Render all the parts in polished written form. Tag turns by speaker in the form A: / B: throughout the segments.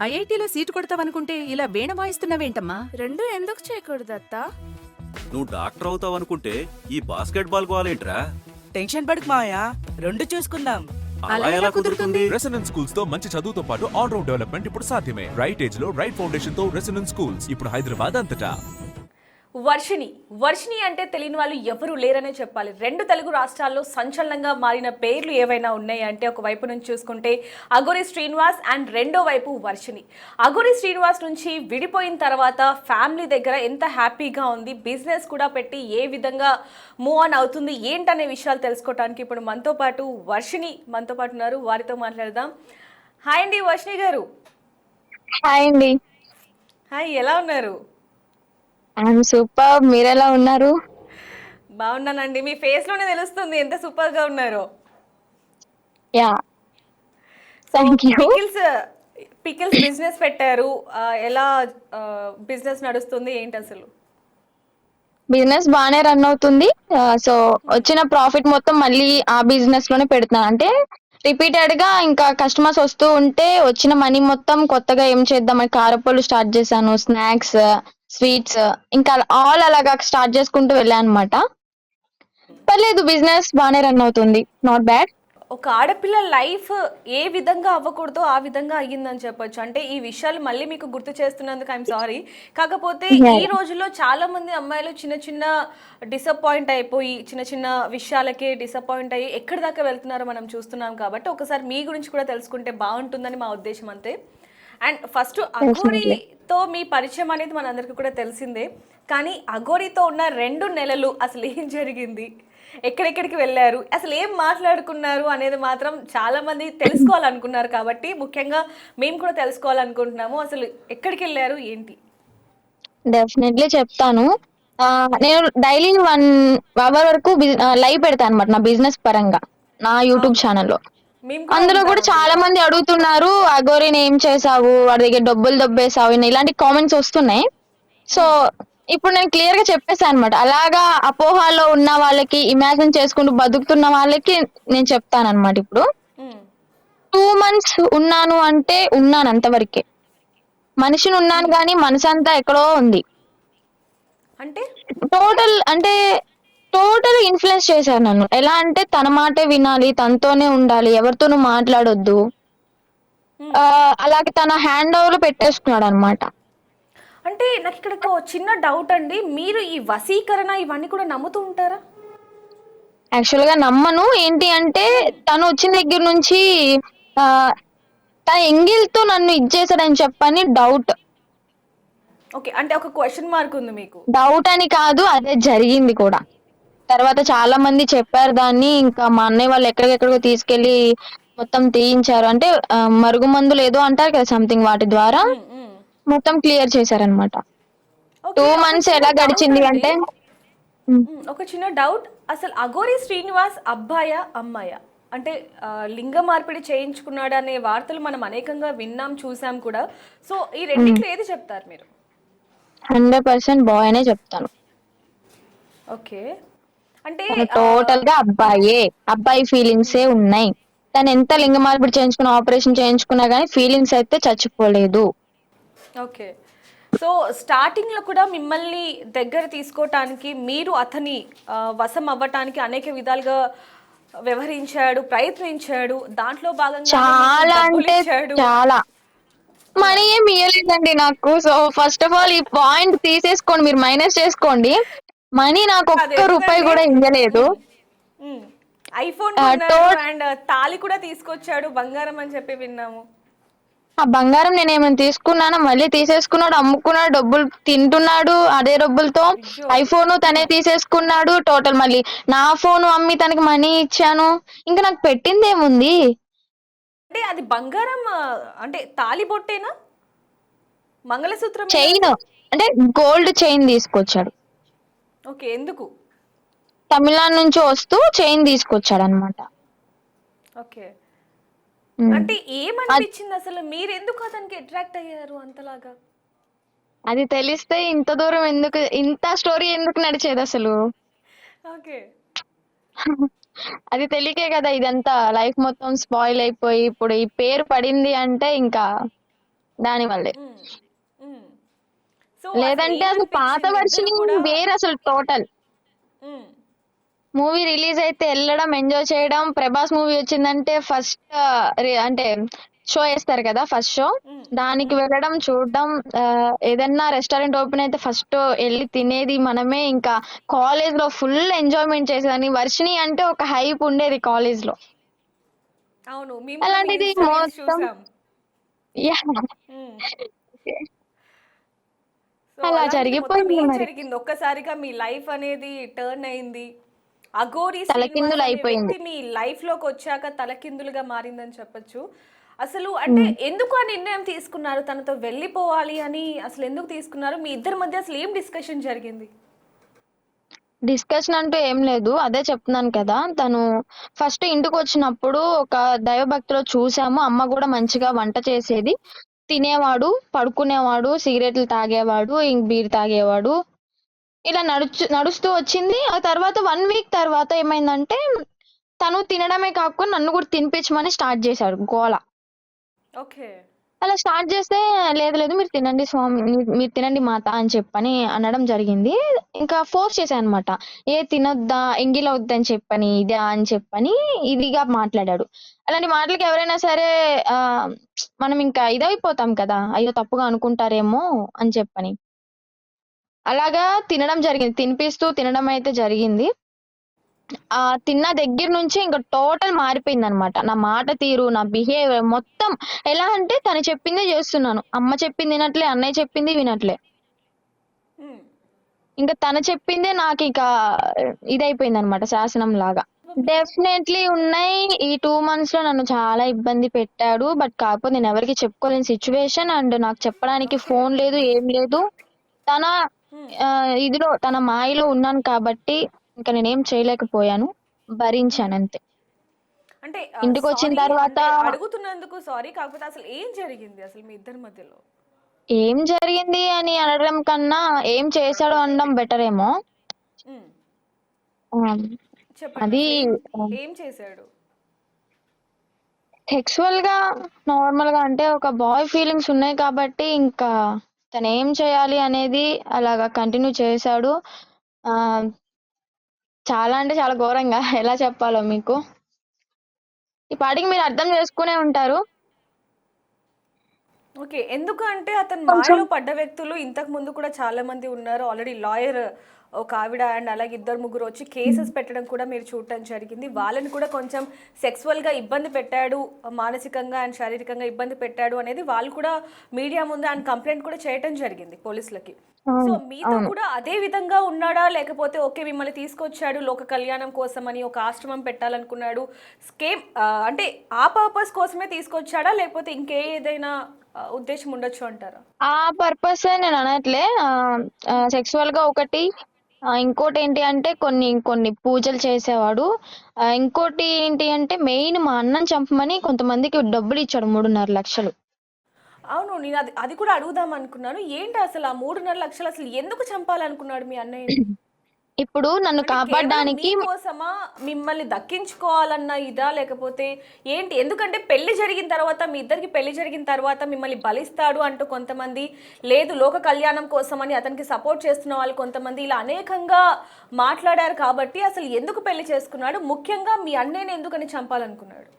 A: ఐఐటీలో seat కొడతావనుకుంటే ఇలా వీణ వాయిస్తున్నావేంటమ్మా?
B: రెండు ఎందుకు చేయకూడదు అత్త?
C: నువ్వు డాక్టర్ అవుతావు అనుకుంటే ఈ బాస్కెట్ బాల్ గోలేంట్రా?
D: టెన్షన్ పడకు మావయ్య, రెండు చూసుకుందాం.
C: అలా ఎలా కుదురుతుంది?
E: రెసిడెన్స్ స్కూల్స్ తో మంచి చదువుతో పాటు ఆల్ రౌండ్ డెవలప్మెంట్ ఇప్పుడు సాధ్యమే. రైట్ ఏజ్ లో రైట్ ఫౌండేషన్ తో రెసిడెన్స్ స్కూల్స్ ఇప్పుడు హైదరాబాద్ అంతటా.
F: వర్షిణి అంటే తెలియని వాళ్ళు ఎవరు లేరనే చెప్పాలి. రెండు తెలుగు రాష్ట్రాల్లో సంచలనంగా మారిన పేర్లు ఏవైనా ఉన్నాయి అంటే ఒకవైపు నుంచి చూసుకుంటే అఘోరి శ్రీనివాస్ అండ్ రెండో వైపు వర్షిణి. అఘోరి శ్రీనివాస్ నుంచి విడిపోయిన తర్వాత ఫ్యామిలీ దగ్గర ఎంత హ్యాపీగా ఉంది, బిజినెస్ కూడా పెట్టి ఏ విధంగా మూవ్ ఆన్ అవుతుంది ఏంటనే విషయాలు తెలుసుకోవడానికి ఇప్పుడు మనతో పాటు వర్షిణి మనతో పాటు ఉన్నారు. వారితో మాట్లాడదాం. హాయ్ అండి వర్షిణి గారు.
G: హాయ్ అండి.
F: హాయ్, ఎలా ఉన్నారు?
G: I'm super. మీరెలా ఉన్నారు?
F: బాగున్నానండి. మీ ఫేస్ లోనే తెలుస్తుంది ఎంత సూపర్ గా ఉన్నారో.
G: Yeah, thank you.
F: Pickles business పెట్టారు. ఎలా బిజినెస్ నడుస్తుంది ఏంటి అసలు?
G: బిజినెస్ బాగానే రన్ అవుతుంది. సో వచ్చిన ప్రాఫిట్ మొత్తం మళ్ళీ ఆ బిజినెస్ లోనే పెడుతున్నాను. అంటే రిపీటెడ్ గా ఇంకా కస్టమర్స్ వస్తూ ఉంటే వచ్చిన మనీ మొత్తం కొత్తగా ఏం చేద్దామని కారపళ్ళు స్టార్ట్ చేశాను, స్నాక్స్, స్వీట్స్, ఇంకా ఆల్ అలాగా స్టార్ట్ చేసుకుంటూ వెళ్ళాను అనమాట. పర్లేదు, బిజినెస్ బాగానే రన్ అవుతుంది, నాట్ బ్యాడ్.
F: ఒక ఆడపిల్ల లైఫ్ ఏ విధంగా అవ్వకూడదో ఆ విధంగా అయ్యిందని చెప్పొచ్చు. అంటే ఈ విషయాలు మళ్ళీ మీకు గుర్తు చేస్తున్నందుకు ఐఎమ్ సారీ. కాకపోతే ఈ రోజుల్లో చాలా మంది అమ్మాయిలు చిన్న చిన్న డిసప్పాయింట్ అయిపోయి చిన్న చిన్న విషయాలకే డిసప్పాయింట్ అయ్యి ఎక్కడి దాకా వెళ్తున్నారో మనం చూస్తున్నాం. కాబట్టి ఒకసారి మీ గురించి కూడా తెలుసుకుంటే బాగుంటుందని మా ఉద్దేశం అంతే. అండ్ ఫస్ట్ అఘోరితో మీ పరిచయం అనేది మనందరికీ కూడా తెలిసిందే. కానీ అఘోరితో ఉన్న 2 నెలలు అసలు ఏం జరిగింది, ఎక్కడెక్కడికి వెళ్ళారు, అసలు ఏం మాట్లాడుకున్నారు అనేది మాత్రం చాలా మంది తెలుసుకోవాలనుకున్నారు. కాబట్టి ముఖ్యంగా మేము కూడా తెలుసుకోవాలనుకుంటున్నాము. అసలు ఎక్కడికి వెళ్ళారు ఏంటి?
G: డెఫినెట్లీ చెప్తాను. నేను డైలీ 1 అవర్ వరకు లైవ్ పెడతాను అనమాట నా బిజినెస్ పరంగా నా యూట్యూబ్ ఛానల్లో. అందులో కూడా చాలా మంది అడుగుతున్నారు, అఘోరిని ఏం చేసావు, వాడి దగ్గర డబ్బులు దొబ్బేసావు, ఇలాంటి కామెంట్స్ వస్తున్నాయి. సో ఇప్పుడు నేను క్లియర్ గా చెప్పేసాను అనమాట. అలాగా అపోహలో ఉన్న వాళ్ళకి, ఇమాజిన్ చేసుకుంటూ బతుకుతున్న వాళ్ళకి నేను చెప్తాను అనమాట. ఇప్పుడు 2 months ఉన్నాను అంటే ఉన్నాను అంతవరకే. మనిషిని ఉన్నాను కానీ మనసు అంతా ఎక్కడో ఉంది.
F: అంటే
G: టోటల్ ఇన్ఫ్లుయెన్స్ చేశారు నన్ను. ఎలా అంటే తన మాటే వినాలి, తనతోనే ఉండాలి, ఎవరితోనూ మాట్లాడొద్దు, అలాగే తన హ్యాండ్ ఓవర్ పెట్టేసుకున్నాడు అనమాట.
F: అంటే నాకు ఇక్కడ ఒక చిన్న డౌట్ అండి, మీరు ఈ వశీకరణ ఇవన్నీ కూడా నమ్ముతూ ఉంటారా?
G: యాక్చువల్ గా నమ్మను. ఏంటి అంటే తను వచ్చిన దగ్గర నుంచి తన ఎంగిల్తో నన్ను ఇచ్చేసాడని చెప్పని డౌట్.
F: ఓకే, అంటే ఒక క్వశ్చన్ మార్క్ ఉంది మీకు?
G: డౌట్ అని కాదు, అదే జరిగింది కూడా. తర్వాత చాలా మంది చెప్పారు దాన్ని. ఇంకా మా అన్నయ్య వాళ్ళు ఎక్కడికెక్కడికో తీసుకెళ్లి మొత్తం తీయించారు. అంటే మరుగు మందులు ఏదో అంటారు కదా సంథింగ్, వాటి ద్వారా మొత్తం క్లియర్ చేశారనమాట. 2 months ఎలా గడిచింది అంటే,
F: ఒక చిన్న డౌట్, అసలు అఘోరి శ్రీనివాస్ అబ్బాయా అమ్మాయా? అంటే లింగ మార్పిడి చేయించుకున్నాడు అనే వార్తలు మనం అనేకంగా విన్నాం, చూసాం కూడా. సో ఈ రెండిట్లో ఏది చెప్తారు మీరు?
G: 100% బాయ్ అనే చెప్తాను.
F: ఓకే, అంటే
G: టోటల్ గా అబ్బాయి ఫీలింగ్సే ఉన్నాయి. తను ఎంత లింగ మార్పిడి చేయించుకున్న, ఆపరేషన్ చేయించుకున్నా గానీ ఫీలింగ్స్ అయితే చచ్చిపోలేదు.
F: ఓకే, సో స్టార్టింగ్ లో కూడా మిమ్మల్ని దగ్గర తీసుకోవటానికి, మీరు అతని వశం అవ్వటానికి అనేక విధాలుగా వ్యవహరించాడు, ప్రయత్నించాడు. దాంట్లో భాగంగా
G: చాలా అంటే చాలా మనీ ఏమి ఇవ్వలేదండి నాకు. సో ఫస్ట్ ఆఫ్ ఆల్ ఈ పాయింట్ తీసేసుకోండి, మీరు మైనస్ చేసుకోండి. మనీ నాకు ₹1 కూడా ఇవ్వలేదు.
F: ఐఫోన్ అండ్ తాళి కూడా తీసుకొచ్చాడు, బంగారం అని చెప్పి విన్నాము.
G: ఆ బంగారం నేను ఏమైనా తీసుకున్నానా? మళ్ళీ తీసేసుకున్నాడు, అమ్ముకున్నాడు, డబ్బులు తింటున్నాడు. అదే డబ్బులతో ఐఫోన్ తనే తీసేసుకున్నాడు. టోటల్ మళ్ళీ నా ఫోన్ అమ్మి తనకి మనీ ఇచ్చాను. ఇంకా నాకు పెట్టింది ఏముంది?
F: అంటే అది బంగారం అంటే తాళి బొట్టేనా, మంగళసూత్రం?
G: చైన్, అంటే గోల్డ్ చైన్ తీసుకొచ్చాడు.
F: ఓకే, ఎందుకు?
G: తమిళనాడు నుంచి వస్తూ చైన్ తీసుకొచ్చాడు అనమాట.
F: ఓకే, అంటే ఏమనిపించింది అసలు, మీరు ఎందుకు అతనికి అట్రాక్ట్ అయ్యారు అంతలాగా?
G: అది తెలిస్తే ఇంత దూరం ఎందుకు, ఇంత స్టోరీ ఎందుకు నడిచేది అసలు?
F: ఓకే,
G: అది తెలియకే కదా ఇదంతా లైఫ్ మొత్తం స్పాయిల్ అయిపోయి ఇప్పుడు ఈ పేరు పడింది అంటే ఇంకా దానివల్లే.
F: సో
G: లేదంటే అసలు పాత వర్షన్ వేరే అసలు టోటల్. మూవీ రిలీజ్ అయితే వెళ్ళడం, ఎంజాయ్ చేయడం. ప్రభాస్ మూవీ వచ్చిందంటే ఫస్ట్ అంటే షో వేస్తారు కదా, ఫస్ట్ షో, దానికి వెళ్ళడం, చూడడం. ఏదన్నా రెస్టారెంట్ ఓపెన్ అయితే ఫస్ట్ వెళ్ళి తినేది మనమే. ఇంకా కాలేజ్ లో ఫుల్ ఎంజాయ్మెంట్ చేసేదాన్ని. వర్షిని అంటే ఒక హైప్ ఉండేది కాలేజ్ లో.
F: అవును
G: అలాంటిది మొత్తం యా, అలా జరిగిపోయింది మరి.
F: జరిగింది ఒక్కసారిగా మీ లైఫ్ అనేది టర్న్ అయింది. అఘోరి
G: తలకిందులు
F: శ్రీనివాస్ అనే
G: అయిపోయింది.
F: వ్యక్తి మీ లైఫ్ లోకి వచ్చాక తలకిందులుగా మారిందని చెప్పొచ్చు. అసలు అంటే ఎందుకు ఆ నిర్ణయం తీసుకున్నారు, తనతో వెళ్ళిపోవాలి అని అసలు ఎందుకు తీసుకున్నారు? మీ ఇద్దరి మధ్య అసలు ఏం డిస్కషన్ జరిగింది?
G: డిస్కషన్ అంటూ ఏం లేదు, అదే చెప్తున్నాను కదా. తను ఫస్ట్ ఇంటికి వచ్చినప్పుడు ఒక దైవభక్తిలో చూసాము. అమ్మ కూడా మంచిగా వంట చేసేది, తినేవాడు, పడుకునేవాడు, సిగరెట్లు తాగేవాడు, ఇంక బీర్ తాగేవాడు. ఇలా నడుస్తూ వచ్చింది. ఆ తర్వాత 1 వీక్ తర్వాత ఏమైందంటే తను తినడమే కాకుండా నన్ను కూడా తినిపించమని స్టార్ట్ చేశాడు గోల.
F: ఓకే.
G: అలా స్టార్ట్ చేస్తే లేదు లేదు మీరు తినండి స్వామి, మీరు తినండి మాత అని చెప్పని అనడం జరిగింది. ఇంకా ఫోర్స్ చేశాను అనమాట. తినొద్దా, ఎంగిల్ వద్దని చెప్పని, ఇదా అని చెప్పని ఇదిగా మాట్లాడాడు. అలాంటి మాటలకి ఎవరైనా సరే మనం ఇంకా ఇదైపోతాం కదా, అయ్యో తప్పుగా అనుకుంటారేమో అని చెప్పని. అలాగా తినడం జరిగింది, తినిపిస్తూ తినడం అయితే జరిగింది. తిన్న దగ్గర నుంచి ఇంకా టోటల్ మారిపోయింది అనమాట. నా మాట తీరు, నా బిహేవియర్ మొత్తం. ఎలా అంటే తను చెప్పిందే చేస్తున్నాను. అమ్మ చెప్పింది వినట్లే, అన్నయ్య చెప్పింది వినట్లే. ఇంకా తను చెప్పిందే నాకు ఇక ఇదైపోయింది అనమాట, శాసనం లాగా. డెఫినెట్లీ ఉన్నాయి. ఈ 2 months లో నన్ను చాలా ఇబ్బంది పెట్టాడు. బట్ కాకపోతే నేను ఎవరికి చెప్పుకోలేని సిచ్యువేషన్. అండ్ నాకు చెప్పడానికి ఫోన్ లేదు, ఏం లేదు. తన ఇదిలో, తన మాయలో ఉన్నాను కాబట్టి ఇంకా నేనేం చేయలేకపోయాను, భరించాను అంతే.
F: అంటే
G: ఇంటికి వచ్చిన
F: sorry
G: తర్వాత
F: అంటే అడుగుతున్నందుకు సారీ, కాకపోతే అసలు ఏం జరిగింది అసలు మీ ఇద్దరి మధ్యలో?
G: ఏం జరిగింది అని అనడం కన్నా ఏం చేశాడు అనడం బెటర్ ఏమో.
F: చెప్పండి,
G: అది
F: అసలు ఏం చేశాడు?
G: సెక్సువల్ గా నార్మల్ గా అంటే ఒక బాయ్ ఫీలింగ్స్ ఉన్నాయి కాబట్టి ఇంకా తను ఏం చేయాలి అనేది అలాగా కంటిన్యూ చేశాడు. ఆ చాలా అంటే చాలా ఘోరంగా ఎలా చెప్పాలో మీకు. ఈ పాటికి మీరు అర్థం చేసుకునే ఉంటారు.
F: ఓకే. ఎందుకు అంటే అతను
G: కొంచెం
F: మాయలో పడ్డ వ్యక్తులు ఇంతకు ముందు కూడా చాలా మంది ఉన్నారు. ఆల్రెడీ లాయర్ ఒక ఆవిడ అండ్ అలాగే 2-3 వచ్చి కేసెస్ పెట్టడం కూడా మీరు చూడటం జరిగింది. వాళ్ళని కూడా కొంచెం సెక్సువల్గా ఇబ్బంది పెట్టాడు, మానసికంగా అండ్ శారీరకంగా ఇబ్బంది పెట్టాడు అనేది వాళ్ళు కూడా మీడియా ముందు అండ్ కంప్లైంట్ కూడా చేయటం జరిగింది పోలీసులకి. సో మీతో కూడా అదే విధంగా ఉన్నాడా, లేకపోతే ఓకే మిమ్మల్ని తీసుకొచ్చాడు లోక కళ్యాణం కోసం అని, ఒక ఆశ్రమం పెట్టాలనుకున్నాడు, స్కేమ్ అంటే ఆ పర్పస్ కోసమే తీసుకొచ్చాడా, లేకపోతే ఇంకేదైనా ఉద్దేశం ఉండొచ్చు అంటారా?
G: ఆ పర్పస్ నేను అనట్లే. సెక్సువల్ గా ఒకటి, ఇంకోటి ఏంటి అంటే కొన్ని కొన్ని పూజలు చేసేవాడు. ఇంకోటి ఏంటి అంటే మెయిన్ మా అన్నని చంపమని కొంతమందికి డబ్బులు ఇచ్చాడు, 3.5 లక్షలు.
F: అవును, నేను అది కూడా అడుగుదాం అనుకున్నాను. ఏంటి అసలు ఆ 3.5 లక్షలు అసలు ఎందుకు చంపాలనుకున్నాడు మీ అన్నయ్యని?
G: ఇప్పుడు నన్ను
F: అంటే కేవలం
G: కాపాడడానికి
F: మీకోసమా, మిమ్మల్ని దక్కించుకోవాలన్న ఇదా, లేకపోతే ఏంటి? ఎందుకంటే పెళ్లి జరిగిన తర్వాత, మీ ఇద్దరికి పెళ్లి జరిగిన తర్వాత మిమ్మల్ని బలిస్తాడు అంటూ కొంతమంది, లేదు లోక కళ్యాణం కోసం అని అతనికి సపోర్ట్ చేస్తున్న వాళ్ళు కొంతమంది, ఇలా అనేకంగా మాట్లాడారు. కాబట్టి అసలు ఎందుకు పెళ్లి చేసుకున్నాడు, ముఖ్యంగా మీ అన్నయ్యని ఎందుకని చంపాలనుకున్నాడు?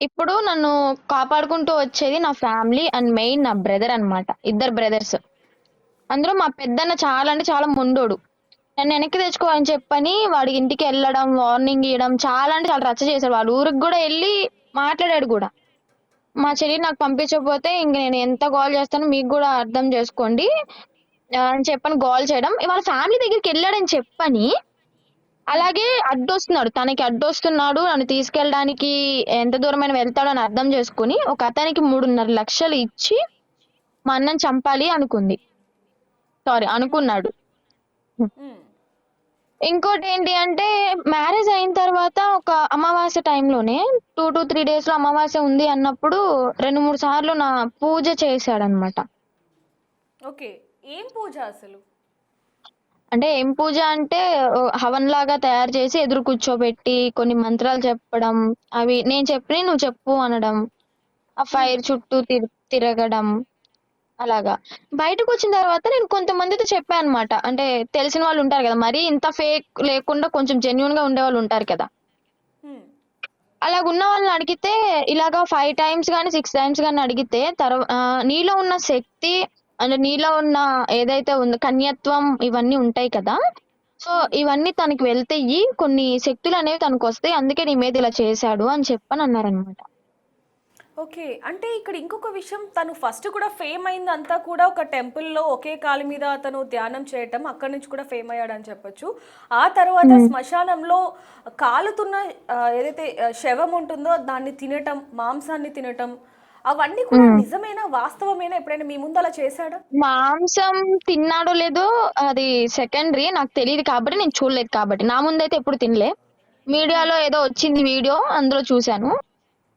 G: ఇప్పుడు నన్ను కాపాడుకుంటూ వచ్చేది నా ఫ్యామిలీ అండ్ మెయిన్ నా బ్రదర్ అన్నమాట. 2 బ్రదర్స్. అందులో మా పెద్దన్న చాలా అంటే చాలా మొండోడు. నన్ను వెనక్కి తెచ్చుకోవాలని చెప్పని వాడి ఇంటికి వెళ్ళడం, వార్నింగ్ ఇవ్వడం, చాలా అంటే చాలా రచ్చ చేశాడు. వాళ్ళ ఊరికి కూడా వెళ్ళి మాట్లాడాడు కూడా. మా చెల్లి నాకు పంపించకపోతే ఇంక నేను ఎంత గోల్ చేస్తానో మీకు కూడా అర్థం చేసుకోండి అని చెప్పని గోల్ చేయడం. వాళ్ళ ఫ్యామిలీ దగ్గరికి వెళ్ళాడని చెప్పని అలాగే అడ్డొస్తున్నాడు, తనకి అడ్డొస్తున్నాడు, నన్ను తీసుకెళ్ళడానికి ఎంత దూరమైన వెళ్తాడో అని అర్థం చేసుకుని ఒక అతనికి 3.5 లక్షలు ఇచ్చి మా అన్నని చంపాలి అనుకున్నాడు. ఇంకోటి ఏంటి అంటే మ్యారేజ్ అయిన తర్వాత ఒక అమావాస్య టైంలోనే 2 to 3 days లో అమావాస్య ఉంది అన్నప్పుడు 2-3 సార్లు నా పూజ చేశాడనమాట.
F: ఓకే, ఏం పూజ అసలు?
G: అంటే ఏం పూజ అంటే హవన్ లాగా తయారు చేసి ఎదురు కూర్చోబెట్టి కొన్ని మంత్రాలు చెప్పడం, అవి నేను చెప్పి నువ్వు చెప్పు అనడం, ఆ ఫైర్ చుట్టూ తిరగడం అలాగా. బయటకు వచ్చిన తర్వాత నేను కొంతమందితో చెప్పాను అనమాట. అంటే తెలిసిన వాళ్ళు ఉంటారు కదా, మరి ఇంత ఫేక్ లేకుండా కొంచెం జెన్యున్ గా ఉండే వాళ్ళు ఉంటారు కదా.
F: హ్మ్.
G: అలాగున్న వాళ్ళని అడిగితే ఇలాగా 5 టైమ్స్ కానీ 6 టైమ్స్ కానీ అడిగితే నీలో ఉన్న శక్తి అంటే నీలో ఉన్న ఏదైతే ఉందో కన్యత్వం ఇవన్నీ ఉంటాయి కదా. సో ఇవన్నీ తనకి వెళ్తాయి, కొన్ని శక్తులు అనేవి తనకు వస్తాయి, అందుకే నీ మీద ఇలా చేశాడు అని చెప్పని అన్నారనమాట.
F: ఓకే. అంటే ఇక్కడ ఇంకొక విషయం, తను ఫస్ట్ కూడా ఫేమ్ అయిందంతా కూడా ఒక టెంపుల్‌లో ఒకే కాలు మీద తను ధ్యానం చేయటం, అక్కడి నుంచి కూడా ఫేమ్ అయ్యాడని చెప్పొచ్చు. ఆ తర్వాత శ్మశానంలో కాలుతున్న ఏదైతే శవం ఉంటుందో దాన్ని తినటం, మాంసాన్ని తినటం, అవన్నీ కూడా నిజమేనా? వాస్తవమేనా? ఎప్పుడైనా మీ ముందు అలా చేశాడా?
G: మాంసం తిన్నాడో లేదో అది సెకండరీ, నాకు తెలియదు కాబట్టి నేను చూడలేదు. కాబట్టి నా ముందైతే ఎప్పుడు తినలే. మీడియాలో ఏదో వచ్చింది వీడియో, అందులో చూశాను.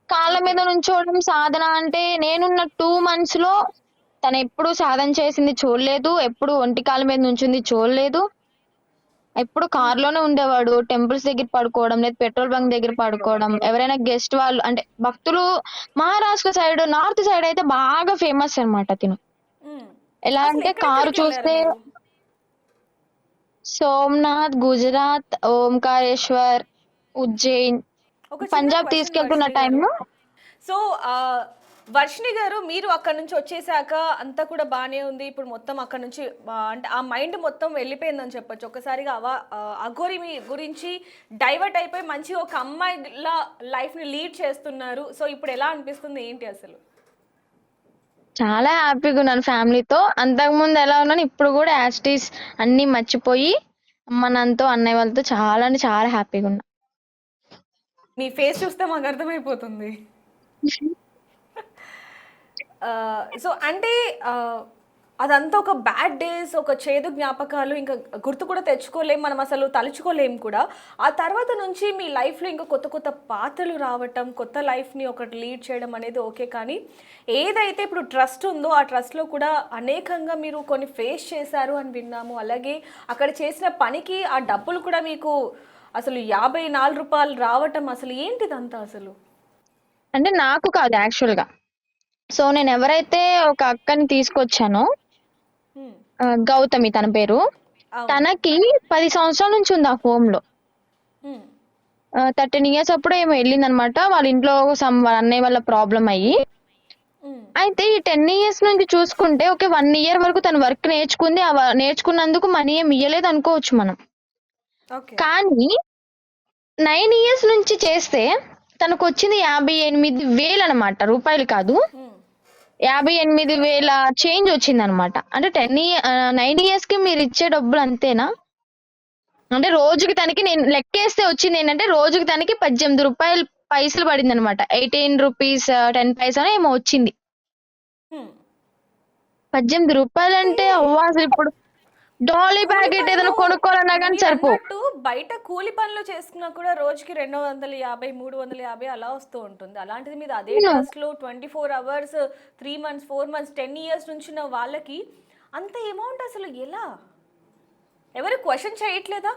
G: కాళ్ళ మీద నుంచోవడం సాధన అంటే నేనున్న 2 months లో తను ఎప్పుడు సాధన చేసింది చూడలేదు, ఎప్పుడు ఒంటి కాళ్ళ మీద నుంచింది చూడలేదు. ఎప్పుడు కారులోనే ఉండేవాడు, టెంపుల్స్ దగ్గర పడుకోవడం, లేదా పెట్రోల్ బంక్ దగ్గర పడుకోవడం. ఎవరైనా గెస్ట్ వాళ్ళు అంటే భక్తులు మహారాష్ట్ర సైడ్, నార్త్ సైడ్ అయితే బాగా ఫేమస్ అన్నమాట తిను.
F: హ్మ్.
G: ఎలా
F: అసలు
G: అంటే కారు
F: ఎక్కడెక్కడికి వెళ్ళారు
G: చూస్తే
F: మీరు?
G: సోమనాథ్, గుజరాత్, ఓంకారేశ్వర్, ఉజ్జయిన్,
F: ఒక చిన్న
G: పంజాబ్
F: క్వశ్చన్
G: తీసుకెళ్తున్న
F: వర్షిణి గారు.
G: టైంలో
F: సో వర్షిణి గారు, మీరు అక్కడ నుంచి వచ్చేసాక అంతా కూడా బానే ఉంది. ఇప్పుడు మొత్తం అక్కడ నుంచి అంటే ఆ మైండ్ మొత్తం వెళ్ళిపోయిందని చెప్పొచ్చు. ఒక్కసారిగా అఘోరి మీ గురించి డైవర్ట్ అయిపోయి మంచిగా ఒక అమ్మాయిలా లైఫ్ని లీడ్ చేస్తున్నారు. సో ఇప్పుడు ఎలా అనిపిస్తుంది, ఏంటి అసలు?
G: చాలా హ్యాపీగా ఉన్నాను ఫ్యామిలీతో. అంతకుముందు ఎలా ఉన్నాను, ఇప్పుడు కూడా యాస్టీస్ అన్ని మర్చిపోయి అమ్మ నాన్నతో అన్నయ్య వాళ్ళతో చాలా అంటే చాలా హ్యాపీగా ఉన్నా.
F: మీ ఫేస్ చూస్తే మాకు అర్థమైపోతుంది. సో అంటే అదంతా ఒక బ్యాడ్ డేస్, ఒక చేదు జ్ఞాపకాలు, ఇంకా గుర్తు కూడా తెచ్చుకోలేం మనం, అసలు తలుచుకోలేం కూడా. ఆ తర్వాత నుంచి మీ లైఫ్లో ఇంకా కొత్త కొత్త పాత్రలు రావటం, కొత్త లైఫ్ని ఒకటి లీడ్ చేయడం అనేది ఓకే. కానీ ఏదైతే ఇప్పుడు ట్రస్ట్ ఉందో ఆ ట్రస్ట్లో కూడా అనేకంగా మీరు కొన్ని ఫేస్ చేశారు అని విన్నాము. అలాగే అక్కడ చేసిన పనికి ఆ డబ్బులు కూడా మీకు అసలు 54 రూపాయలు రావటం, అసలు ఏంటిదంతా అసలు?
G: అంటే నాకు కాదు యాక్చువల్ గా. సో నేను ఎవరైతే ఒక అక్కని తీసుకొచ్చానో,
F: హ్మ్.
G: గౌతమి తన పేరు,
F: అవును.
G: తనకి 10 సంవత్సరాల నుంచి ఉంది ఆ హోమ్ లో.
F: హ్మ్.
G: 13 years అప్పుడు ఏమో వెళ్ళిందనమాట. వాళ్ళ ఇంట్లో వాళ్ళ అన్నయ్య వల్ల ప్రాబ్లం అయ్యి.
F: హ్మ్.
G: అయితే ఈ 10 years నుంచి చూసుకుంటే ఓకే, 1 year వరకు తను వర్క్ నేర్చుకుంది. నేర్చుకున్నందుకు మనీ ఏమి ఇయ్యలేదు అనుకోవచ్చు మనం.
F: ఓకే.
G: కానీ 9 years నుంచి చేస్తే తనకు వచ్చింది 58,000 అనమాట, రూపాయలు కాదు,
F: హ్మ్.
G: 58,000 చేంజ్ వచ్చింది అనమాట. అంటే 9 years కి మీరు ఇచ్చే డబ్బులు అంతేనా? అంటే రోజుకి తనకి నేను లెక్కేస్తే వచ్చింది ఏంటంటే, రోజుకి తనకి 18 రూపాయలు పైసలు పడింది అనమాట. 18 rupees 10 paisa ఏమో వచ్చింది.
F: హ్మ్.
G: 18 రూపాయలు అంటే అవ్వ, అసలు ఇప్పుడు డాలీ
F: కూలి
G: ప్యాకెట్ ఏదైనా
F: పనులు
G: కొనుక్కోవాలన్నా కానీ
F: మీరు
G: సరిపో.
F: అన్నట్టు బయట కూలి పనులు చేసుకున్నా కూడా రోజుకి 250, 350 అలా వస్తూ ఉంటుంది. అలాంటిది మీద అదే ట్రస్ట్ లో 24 hours 3 months 4 months 10 years నుంచి ఉన్న వాళ్ళకి అంత అమౌంట్ అసలు ఎలా? ఎవరు క్వశ్చన్ చేయట్లేదా?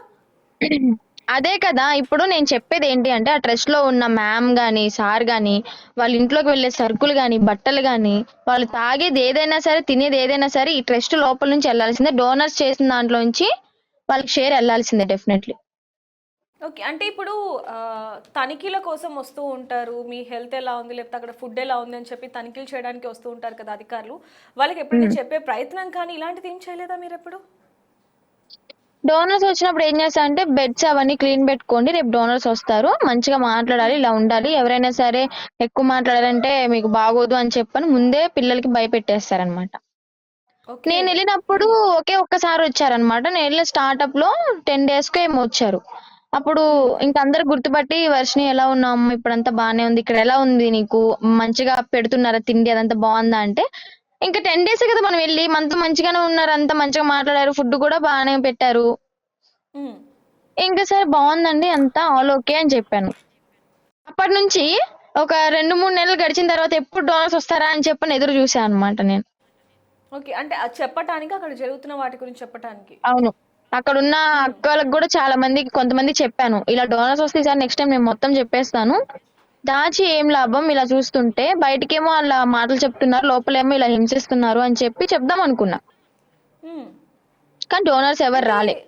G: అదే కదా ఇప్పుడు నేను చెప్పేది ఏంటి అంటే, ఆ ట్రస్ట్ లో ఉన్న మ్యామ్ గాని సార్ గాని, వాళ్ళ ఇంట్లోకి వెళ్ళే సరుకులు గాని, బట్టలు గాని, వాళ్ళు తాగేది ఏదైనా సరే, తినేది ఏదైనా సరే ఈ ట్రస్ట్ లోపల నుంచి వెళ్ళాల్సిందే. డోనర్స్ చేసిన దాంట్లో నుంచి వాళ్ళకి షేర్ వెళ్ళాల్సిందే డెఫినెట్లీ.
F: ఓకే. అంటే ఇప్పుడు తనిఖీల కోసం వస్తూ ఉంటారు. మీ హెల్త్ ఎలా ఉంది, లేకపోతే అక్కడ ఫుడ్ ఎలా ఉంది అని చెప్పి తనిఖీలు చేయడానికి వస్తూ ఉంటారు కదా అధికారులు. వాళ్ళకి ఎప్పుడైనా చెప్పే ప్రయత్నం కానీ ఇలాంటిది ఏం చేయలేదా మీరు ఎప్పుడు?
G: డోనర్స్ వచ్చినప్పుడు ఏం చేస్తా అంటే, బెడ్స్ అవన్నీ క్లీన్ పెట్టుకోండి, రేపు డోనర్స్ వస్తారు, మంచిగా మాట్లాడాలి, ఇలా ఉండాలి, ఎవరైనా సరే ఎక్కువ మాట్లాడారంటే మీకు బాగోదు అని చెప్పని ముందే పిల్లలకి భయపెట్టేస్తారనమాట.
F: ఓకే.
G: నేను వెళ్ళినప్పుడు ఒక్కసారి వచ్చారనమాట. నేను వెళ్ళిన స్టార్ట్అప్ లో 10 days కి ఏమో వచ్చారు. అప్పుడు ఇంక అందరు గుర్తుపట్టి, వర్షిని ఎలా ఉన్నాము, ఇప్పుడంతా బానే ఉంది, ఇక్కడ ఎలా ఉంది నీకు, మంచిగా పెడుతున్నారా తిండి, అదంతా బాగుందా అంటే, ఇంకా 10 days కదా మనం వెళ్ళి, మనతో మంచిగానే ఉన్నారు, అంతా మంచిగా మాట్లాడారు, ఫుడ్ కూడా బాగానే పెట్టారు.
F: హ్మ్.
G: ఇంకా సరే బాగుందండి, అంతా ఆల్ ఓకే అని చెప్పాను. అప్పటి నుంచి ఒక 2-3 నెలలు గడిచిన తర్వాత ఎప్పుడు డోనర్స్ వస్తారా అని చెప్పని ఎదురు చూసాను అనమాట నేను.
F: ఓకే. అంటే అది చెప్పటానికి, అక్కడ జరుగుతున్న వాటి గురించి చెప్పటానికి.
G: అవును, అక్కడున్న అక్కలకు కూడా చాలా మందికి, కొంతమంది చెప్పాను, ఇలా డోనర్స్ వస్తే సార్ నెక్స్ట్ టైం నేను మొత్తం చెప్పేస్తాను, దాచి ఏం లాభం, ఇలా చూస్తుంటే బయటకేమో అలా మాటలు చెప్తున్నారు, లోపలేమో ఇలా హింసిస్తున్నారు అని చెప్పి చెప్దాం అనుకున్నా.
F: మ్మ్.
G: కానీ డోనర్స్ ఎవరు రాలే.